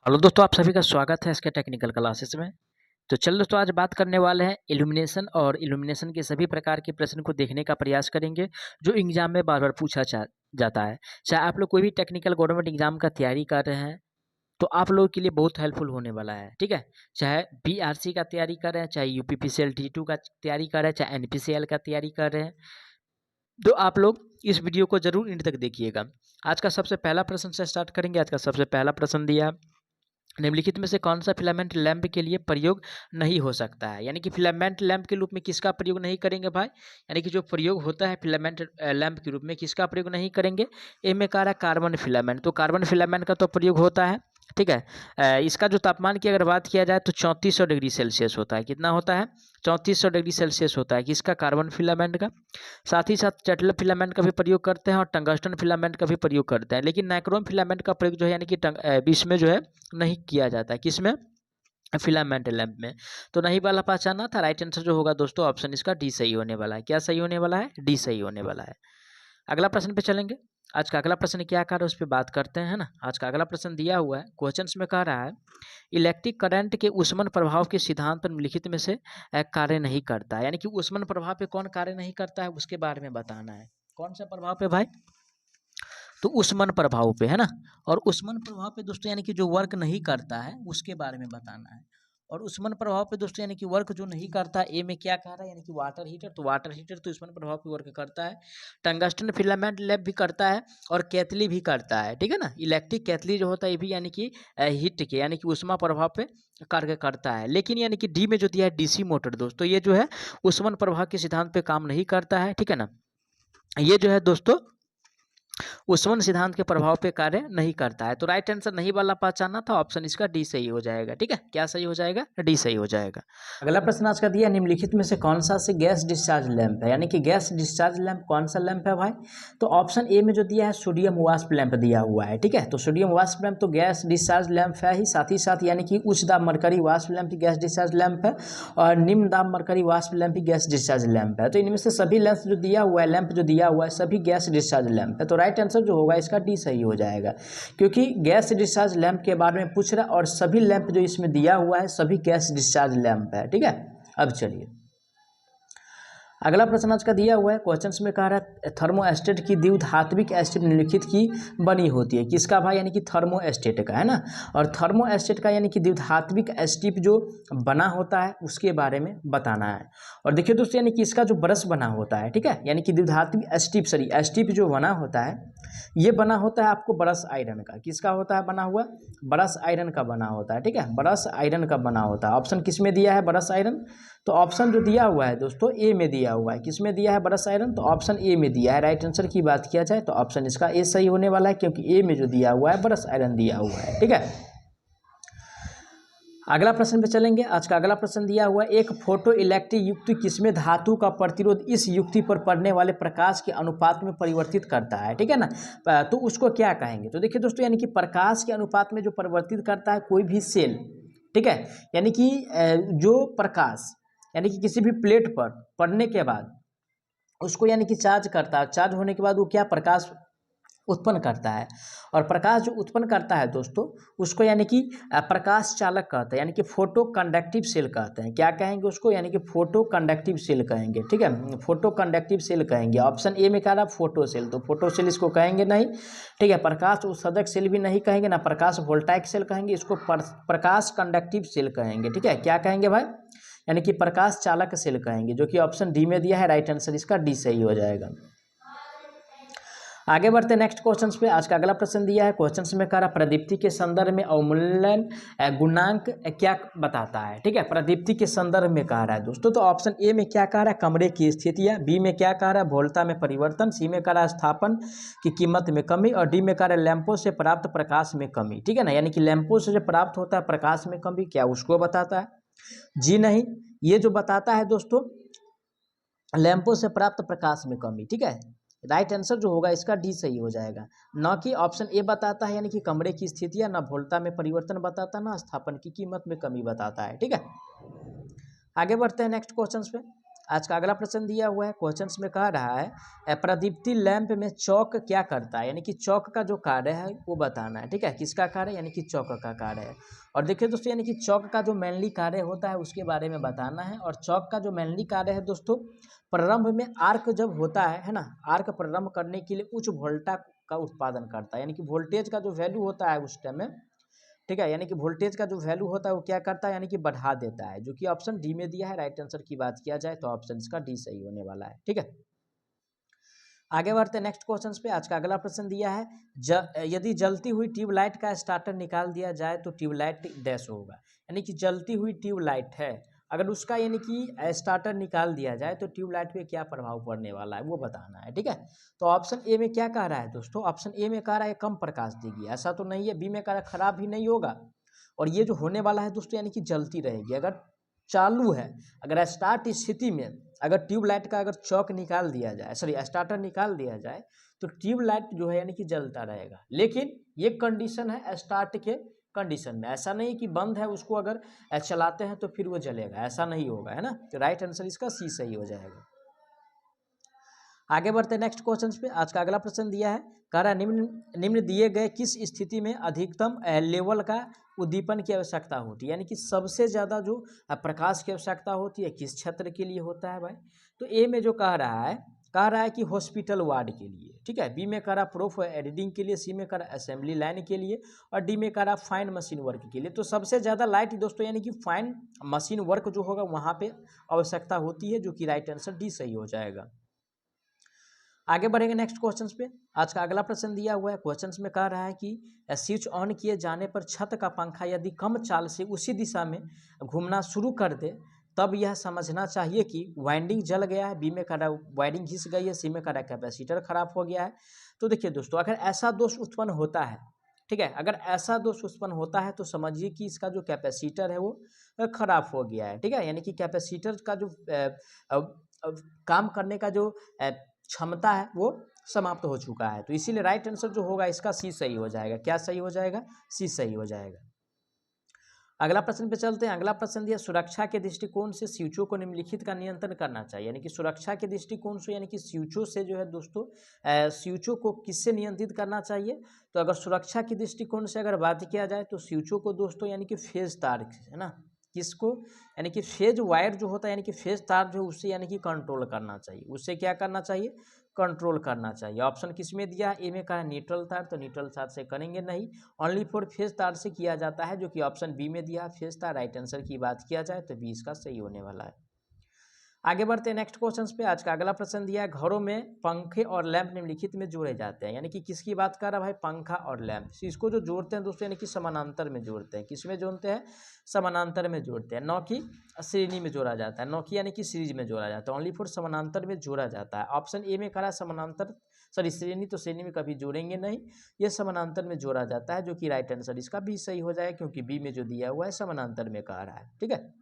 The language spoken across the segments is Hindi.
हेलो दोस्तों, आप सभी का स्वागत है इसके टेक्निकल क्लासेस में। तो चलो दोस्तों, आज बात करने वाले हैं इल्यूमिनेशन और इल्यूमिनेशन के सभी प्रकार के प्रश्न को देखने का प्रयास करेंगे जो एग्जाम में बार बार पूछा जाता है। चाहे आप लोग कोई भी टेक्निकल गवर्नमेंट एग्जाम का तैयारी कर रहे हैं तो आप लोगों के लिए बहुत हेल्पफुल होने वाला है। ठीक है, चाहे बीआरसी का तैयारी कर रहे हैं, चाहे यूपीपीसीएल T2 का तैयारी कर रहे हैं, चाहे एनपीसीएल का तैयारी कर रहे हैं, तो आप लोग इस वीडियो को जरूर एंड तक देखिएगा। आज का सबसे पहला प्रश्न से स्टार्ट करेंगे। आज का सबसे पहला प्रश्न दिया, निम्नलिखित में से कौन सा फिलामेंट लैंप के लिए प्रयोग नहीं हो सकता है। यानी कि फिलामेंट लैंप के रूप में किसका प्रयोग नहीं करेंगे भाई। यानी कि जो प्रयोग होता है फिलामेंट लैंप के रूप में किसका प्रयोग नहीं करेंगे। ए में कह रहा है कार्बन फिलामेंट, तो कार्बन फिलामेंट का तो प्रयोग होता है। ठीक है, इसका जो तापमान की अगर बात किया जाए तो 3400 डिग्री सेल्सियस होता है। कितना होता है? 3400 डिग्री सेल्सियस होता है किसका, कार्बन फिलामेंट का। साथ ही साथ चटल फिलामेंट का भी प्रयोग करते हैं और टंगस्टन फिलामेंट का भी प्रयोग करते हैं, लेकिन नाइक्रोम फिलामेंट का प्रयोग जो है यानी कि इसमें जो है नहीं किया जाता है। किसमें? फिलामेंट लैंप में। तो नहीं वाला पहचाना था। राइट आंसर जो होगा दोस्तों ऑप्शन इसका डी सही होने वाला है। क्या सही होने वाला है? डी सही होने वाला है। अगला प्रश्न पे चलेंगे। आज का अगला प्रश्न क्या कह रहा है उस पर बात करते हैं, है ना। आज का अगला प्रश्न दिया हुआ है, क्वेश्चंस में कह रहा है इलेक्ट्रिक करंट के उष्मन प्रभाव के सिद्धांत पर निम्नलिखित में से कार्य नहीं करता है। यानी कि उष्मन प्रभाव पे कौन कार्य नहीं करता है उसके बारे में बताना है। कौन सा प्रभाव पे भाई? तो उष्मन प्रभाव पे, है ना। और उष्मन प्रभाव पे दोस्तों यानी कि जो वर्क नहीं करता है उसके बारे में बताना है। और उष्मन प्रभाव पे दोस्तों यानी कि वर्क जो नहीं करता है, ए में क्या कह रहा है यानी कि वाटर हीटर, तो वाटर हीटर तो उष्मन प्रभाव पे वर्क करता है। टंगस्टन फिलामेंट लैंप भी करता है और कैथली भी करता है। ठीक है ना, इलेक्ट्रिक कैथली जो होता है ये भी यानी कि हीट के यानी कि उष्मा प्रभाव पे कार्य करता है। लेकिन यानी कि डी में जो दिया है डीसी मोटर दोस्तों, ये जो है उष्मन प्रभाव के सिद्धांत पे काम नहीं करता है। ठीक है ना, ये जो है दोस्तों उष्मन सिद्धांत के प्रभाव पे कार्य नहीं करता है। तो राइट आंसर नहीं वाला पहचाना था, ऑप्शन इसका डी सही हो जाएगा। ठीक है, क्या सही हो जाएगा? डी सही हो जाएगा। अगला प्रश्न आज का दिया, निम्नलिखित में से कौन सा से गैस डिस्चार्ज लैंप है। यानी कि गैस डिस्चार्ज लैंप कौन सा लैंप है भाई। तो ऑप्शन ए में जो दिया है सोडियम वाष्प लैंप दिया हुआ है। ठीक है, तो सोडियम वाष्प लैंप तो गैस डिस्चार्ज लैंप है ही, साथ ही साथ यानी कि उच्च दाब मरकरी वाष्प लैंप गैस डिस्चार्ज लैंप है और निम्न दाब मरकरी वाष्प लैंप गैस डिस्चार्ज लैंप है। तो इनमें से सभी लैंप जो दिया हुआ है, लैंप जो दिया हुआ है सभी गैस डिस्चार्ज लैंप है। तो राइट आंसर जो होगा इसका डी सही हो जाएगा, क्योंकि गैस डिस्चार्ज लैंप के बारे में पूछ रहा है और सभी लैंप जो इसमें दिया हुआ है सभी गैस डिस्चार्ज लैंप है। ठीक है, अब चलिए अगला प्रश्न आज का दिया हुआ है, क्वेश्चंस में कह रहा है थर्मोस्टेट की द्विधात्विक एस्टेट निम्नलिखित की बनी होती है। किसका भाई? यानी कि थर्मोस्टेट का, है ना। और थर्मोस्टेट का यानी कि द्विधात्विक एस्टिप जो बना होता है उसके बारे में बताना है। और देखिए दोस्तों यानी कि इसका जो ब्रश बना होता है, ठीक है, यानी कि द्विधात्विक एस्टिप जो बना होता है ये बना होता है आपको ब्रश आयरन का। किसका होता है बना हुआ? ब्रश आयरन का बना होता है। ठीक है, ब्रश आयरन का बना होता है। ऑप्शन किस में दिया है? Brush iron. तो ऑप्शन जो दिया हुआ है दोस्तों ए में दिया हुआ है। किस में दिया है? ब्रश आयरन, तो ऑप्शन ए में दिया है। राइट आंसर की बात किया जाए तो ऑप्शन इसका ए सही होने वाला है, क्योंकि ए में जो दिया हुआ है ब्रश आयरन दिया हुआ है। ठीक है, अगला प्रश्न पे चलेंगे। आज का अगला प्रश्न दिया हुआ है, एक फोटो इलेक्ट्रिक युक्ति किसमें धातु का प्रतिरोध इस युक्ति पर पड़ने वाले प्रकाश के अनुपात में परिवर्तित करता है। ठीक है ना, तो उसको क्या कहेंगे? तो देखिए दोस्तों यानी कि प्रकाश के अनुपात में जो परिवर्तित करता है कोई भी सेल, ठीक है, यानी कि जो प्रकाश यानी कि किसी भी प्लेट पर पड़ने के बाद उसको यानी कि चार्ज करता है, चार्ज होने के बाद वो क्या प्रकाश उत्पन्न करता है। और प्रकाश जो उत्पन्न करता है दोस्तों उसको यानी कि प्रकाश चालक कहते हैं, यानी कि फोटो कंडक्टिव सेल कहते हैं। क्या कहेंगे उसको? यानी कि फोटो कंडक्टिव सेल कहेंगे। ठीक है, फोटो कंडक्टिव सेल कहेंगे। ऑप्शन ए में कह रहा फोटो सेल, तो फोटो सेल इसको कहेंगे नहीं। ठीक है, प्रकाश उत्सर्जक सेल भी नहीं कहेंगे, ना प्रकाश वोल्टाइक सेल कहेंगे, इसको प्रकाश कंडक्टिव सेल कहेंगे। ठीक है, क्या कहेंगे भाई? यानी कि प्रकाश चालक सेल कहेंगे, जो कि ऑप्शन डी में दिया है। राइट आंसर इसका डी सही हो जाएगा। आगे बढ़ते हैं नेक्स्ट क्वेश्चंस पे। आज का अगला प्रश्न दिया है, क्वेश्चंस में कह रहा प्रदीप्ति के संदर्भ में अवमूल्यन गुणांक क्या बताता है। ठीक है, प्रदीप्ति के संदर्भ में कह रहा है दोस्तों, तो ऑप्शन ए में क्या कह रहा है? कमरे की स्थितियां, बी में क्या कह रहा है? वोल्टता में परिवर्तन, सी में कह रहा है स्थापन की कीमत में कमी, और डी में कह रहा है लैंपों से प्राप्त प्रकाश में कमी। ठीक है ना, यानी कि लैंपों से जो प्राप्त होता है प्रकाश में कमी, क्या उसको बताता है? जी नहीं, ये जो बताता है दोस्तों लैंपों से प्राप्त प्रकाश में कमी। ठीक है, राइट आंसर जो होगा इसका डी सही हो जाएगा, न कि ऑप्शन ए बताता है यानी कि कमरे की स्थितियां, ना वोल्टता में परिवर्तन बताता, ना स्थापन की कीमत में कमी बताता है। ठीक है, आगे बढ़ते हैं नेक्स्ट क्वेश्चन पे। आज का अगला प्रश्न दिया हुआ है, क्वेश्चंस में कह रहा है प्रदीप्ति लैंप में चौक क्या करता है, यानी कि चौक का जो कार्य है वो बताना है। ठीक है, किसका कार्य है, यानी कि चौक का कार्य है। और देखिए दोस्तों, यानी कि चौक का जो मेनली कार्य होता है उसके बारे में बताना है। और चौक का जो मेनली कार्य है दोस्तों, प्रारंभ में आर्क जब होता है ना, आर्क प्रारंभ करने के लिए उच्च वोल्टा का उत्पादन करता है, यानी कि वोल्टेज का जो वैल्यू होता है उस टाइम में, ठीक है, यानी कि वोल्टेज का जो वैल्यू होता है वो क्या करता है, यानी कि बढ़ा देता है, जो कि ऑप्शन डी में दिया है। राइट आंसर की बात किया जाए तो ऑप्शन इसका डी सही होने वाला है। ठीक है, आगे बढ़ते हैं नेक्स्ट क्वेश्चन पे। आज का अगला प्रश्न दिया है, यदि जलती हुई ट्यूबलाइट का स्टार्टर निकाल दिया जाए तो ट्यूबलाइट डैश होगा, यानी कि जलती हुई ट्यूबलाइट है, अगर उसका यानी कि स्टार्टर निकाल दिया जाए तो ट्यूबलाइट पे क्या प्रभाव पड़ने वाला है वो बताना है। ठीक है, तो ऑप्शन ए में क्या कह रहा है दोस्तों, ऑप्शन ए में कह रहा है कम प्रकाश देगी, ऐसा तो नहीं है। बी में कह रहा है खराब भी नहीं होगा, और ये जो होने वाला है दोस्तों यानी कि जलती रहेगी। अगर चालू है, अगर स्टार्ट स्थिति में अगर ट्यूबलाइट का अगर चौक निकाल दिया जाए, सॉरी स्टार्टर निकाल दिया जाए, तो ट्यूबलाइट जो है यानी कि जलता रहेगा। लेकिन ये कंडीशन है स्टार्ट के कंडीशन में, ऐसा नहीं कि बंद है उसको अगर चलाते हैं तो फिर वो जलेगा, ऐसा नहीं होगा, है ना। तो राइट आंसर इसका सी सही हो जाएगा। आगे बढ़ते हैं नेक्स्ट क्वेश्चन पे। आज का अगला प्रश्न दिया है, कह रहा है निम्न दिए गए किस स्थिति में अधिकतम लेवल का उद्दीपन की आवश्यकता होती है, यानी कि सबसे ज़्यादा जो प्रकाश की आवश्यकता होती है किस क्षेत्र के लिए होता है भाई। तो ए में जो कह रहा है कि हॉस्पिटल वार्ड के लिए। ठीक है, बी में कह रहा प्रूफ एडिटिंग के लिए, सी में कह रहा असेंबली लाइन के लिए, और डी में कह रहा फाइन मशीन वर्क के लिए। तो सबसे ज़्यादा लाइट दोस्तों यानी कि फाइन मशीन वर्क जो होगा वहाँ पे आवश्यकता होती है, जो कि राइट आंसर डी सही हो जाएगा। आगे बढ़ेंगे नेक्स्ट क्वेश्चंस पे। आज का अगला प्रश्न दिया हुआ है, क्वेश्चंस में कह रहा है कि स्विच ऑन किए जाने पर छत का पंखा यदि कम चाल से उसी दिशा में घूमना शुरू कर दे तब यह समझना चाहिए कि वाइंडिंग जल गया है। बी में कह रहा है वाइंडिंग घिस गई है, सी में कह रहा है कैपेसिटर खराब हो गया है। तो देखिए दोस्तों, अगर ऐसा दोष उत्पन्न होता है, ठीक है, अगर ऐसा दोष उत्पन्न होता है तो समझिए कि इसका जो कैपेसिटर है वो खराब हो गया है। ठीक है, यानी कि कैपेसिटर का जो काम करने का जो क्षमता है वो समाप्त हो चुका है। तो इसीलिए राइट आंसर जो होगा इसका सी सही हो जाएगा। क्या सही हो जाएगा, सी सही हो जाएगा। अगला प्रश्न पे चलते हैं। अगला प्रश्न दिया, सुरक्षा के दृष्टिकोण से स्विचों को निम्नलिखित का नियंत्रण करना चाहिए, यानी कि सुरक्षा के दृष्टिकोण से, यानी कि स्विचों से जो है दोस्तों स्विचों को किससे नियंत्रित करना चाहिए। तो अगर सुरक्षा के दृष्टिकोण से अगर बात किया जाए तो स्विचों को दोस्तों यानी कि फेज तार, है ना, किसको, यानी कि फेज वायर जो होता है, यानी कि फेज तार जो उससे यानी कि कंट्रोल करना चाहिए, उससे क्या करना चाहिए, कंट्रोल करना चाहिए। ऑप्शन किस में दिया है, ए में कहा न्यूट्रल तार, तो न्यूट्रल तार से करेंगे नहीं, ओनली फॉर फेज तार से किया जाता है, जो कि ऑप्शन बी में दिया है फेज तार। राइट आंसर की बात किया जाए तो बी इसका सही होने वाला है। आगे बढ़ते हैं नेक्स्ट क्वेश्चन पे। आज का अगला प्रश्न दिया है, घरों में पंखे और लैंप निम्नलिखित में जोड़े जाते हैं, यानी कि किसकी बात कर रहा है भाई, पंखा और लैंप। इसको जो जोड़ते हैं दोस्तों यानी कि समानांतर में जोड़ते हैं, किस में जोड़ते हैं, समानांतर में जोड़ते हैं, न कि श्रेणी में जोड़ा जाता है, न कि यानी कि सीरीज में जोड़ा जाता है, ओनली फॉर समानांतर में जोड़ा जाता है। ऑप्शन ए में करा समानांतर, सॉरी श्रेणी, तो श्रेणी में कभी जोड़ेंगे नहीं, ये समानांतर में जोड़ा जाता है, जो कि राइट आंसर इसका भी सही हो जाएगा, क्योंकि बी में जो दिया हुआ है समानांतर में कह रहा है। ठीक है,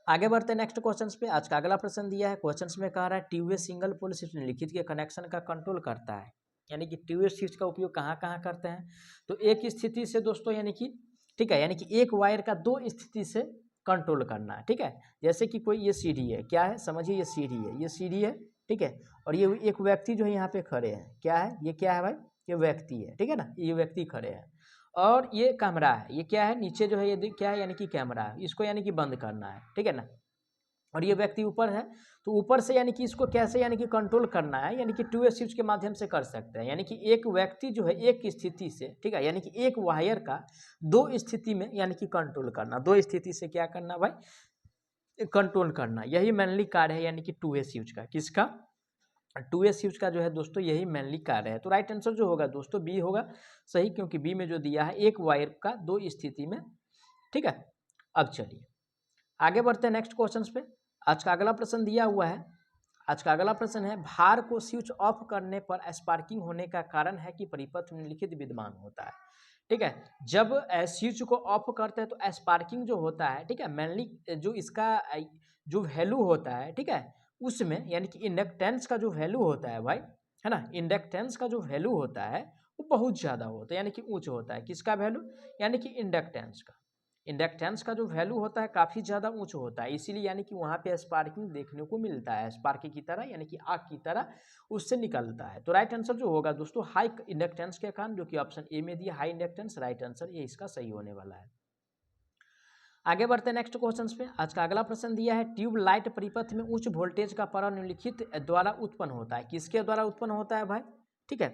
आगे बढ़ते हैं नेक्स्ट क्वेश्चंस पे। आज का अगला प्रश्न दिया है, क्वेश्चंस में कह रहा है ट्यूबवे सिंगल पोल स्विच निम्नलिखित के कनेक्शन का कंट्रोल करता है, यानी कि ट्यूबवे स्विच का उपयोग कहाँ कहाँ करते हैं। तो एक स्थिति से दोस्तों यानी कि, ठीक है, यानी कि एक वायर का दो स्थिति से कंट्रोल करना है। ठीक है, जैसे कि कोई ये सीढ़ी है, क्या है समझिए, ये सीढ़ी है, ये सीढ़ी है, ठीक है, और ये एक व्यक्ति जो है यहाँ पे खड़े हैं, क्या है, ये क्या है भाई, ये व्यक्ति है, ठीक है ना, ये व्यक्ति खड़े हैं, और ये कैमरा है, ये क्या है, नीचे जो है ये क्या है, यानी कि कैमरा है, इसको यानी कि बंद करना है, ठीक है ना, और ये व्यक्ति ऊपर है, तो ऊपर से यानी कि इसको कैसे यानी कि कंट्रोल करना है, यानी कि टू वे स्विच के माध्यम से कर सकते हैं, यानी कि एक व्यक्ति जो है एक स्थिति से, ठीक है, यानी कि एक वायर का दो स्थिति में यानी कि कंट्रोल करना, दो स्थिति से क्या करना भाई, कंट्रोल करना, यही मेनली कार्य है, यानी कि टू वे स्विच का, किसका, टू वे स्विच का जो है दोस्तों यही मेनली कार्य है। तो राइट आंसर जो होगा दोस्तों बी होगा सही, क्योंकि बी में जो दिया है एक वायर का दो स्थिति में। ठीक है, अब चलिए आगे बढ़ते हैं नेक्स्ट क्वेश्चन पे। आज का अगला प्रश्न दिया हुआ है, आज का अगला प्रश्न है, भार को स्विच ऑफ करने पर स्पार्किंग होने का कारण है कि परिपथ निम्नलिखित विद्यमान होता है। ठीक है, जब स्विच को ऑफ करते हैं तो स्पार्किंग जो होता है, ठीक है, मेनली जो इसका जो वैल्यू होता है, ठीक है, उसमें यानी कि इंडक्टेंस का जो वैल्यू होता है भाई, है ना, इंडक्टेंस का जो वैल्यू होता है वो बहुत ज़्यादा होता है, यानी कि उच्च होता है, किसका वैल्यू, यानी कि इंडक्टेंस का। इंडक्टेंस का जो वैल्यू होता है काफ़ी ज़्यादा ऊंचा होता है, इसीलिए यानी कि वहाँ पे स्पार्किंग देखने को मिलता है, स्पार्किंग की तरह यानी कि आग की तरह उससे निकलता है। तो राइट आंसर जो होगा दोस्तों हाई इंडक्टेंस के कारण, जो कि ऑप्शन ए में दिया हाई इंडक्टेंस, राइट आंसर ये इसका सही होने वाला है। आगे बढ़ते हैं नेक्स्ट क्वेश्चन पे। आज का अगला प्रश्न दिया है ट्यूबलाइट परिपथ में उच्च वोल्टेज का प्रवाह निम्नलिखित द्वारा उत्पन्न होता है। किसके द्वारा उत्पन्न होता है भाई? ठीक है,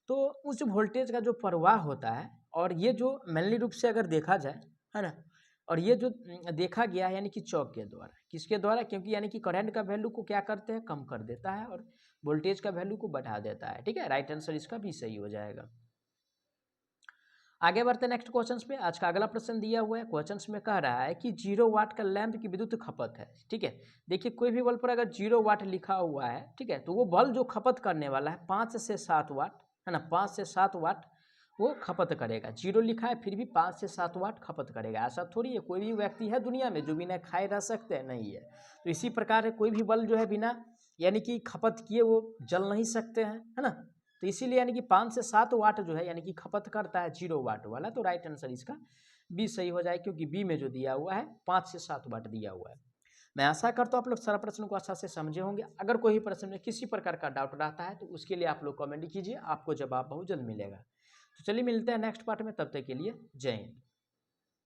तो उच्च वोल्टेज का जो प्रवाह होता है, और ये जो मेनली रूप से अगर देखा जाए, है ना, और ये जो देखा गया है यानी कि चौक के द्वारा। किसके द्वारा? क्योंकि यानी कि करंट का वैल्यू को क्या करते हैं, कम कर देता है, और वोल्टेज का वैल्यू को बढ़ा देता है। ठीक है, राइट आंसर इसका भी सही हो जाएगा। आगे बढ़ते हैं नेक्स्ट क्वेश्चंस पे। आज का अगला प्रश्न दिया हुआ है, क्वेश्चंस में कह रहा है कि 0 वाट का लैंप की विद्युत खपत है। ठीक है, देखिए कोई भी बल्ब पर अगर 0 वाट लिखा हुआ है, ठीक है, तो वो बल्ब जो खपत करने वाला है 5 से 7 वाट, है ना, 5 से 7 वाट वो खपत करेगा। 0 लिखा है फिर भी 5 से 7 वाट खपत करेगा। ऐसा थोड़ी है कोई भी व्यक्ति है दुनिया में जो बिना खाए रह सकते हैं, नहीं है। तो इसी प्रकार कोई भी बल्ब जो है बिना यानी कि खपत किए वो जल नहीं सकते हैं, है ना। तो इसीलिए यानी कि 5 से 7 वाट जो है यानी कि खपत करता है 0 वाट वाला। तो राइट आंसर इसका बी सही हो जाए, क्योंकि बी में जो दिया हुआ है 5 से 7 वाट दिया हुआ है। मैं आशा करता हूँ आप लोग सारा प्रश्न को अच्छा से समझे होंगे। अगर कोई प्रश्न में किसी प्रकार का डाउट रहता है तो उसके लिए आप लोग कमेंट कीजिए, आपको जवाब बहुत जल्द मिलेगा। तो चलिए मिलते हैं नेक्स्ट पार्ट में, तब तक के लिए जय हिंद।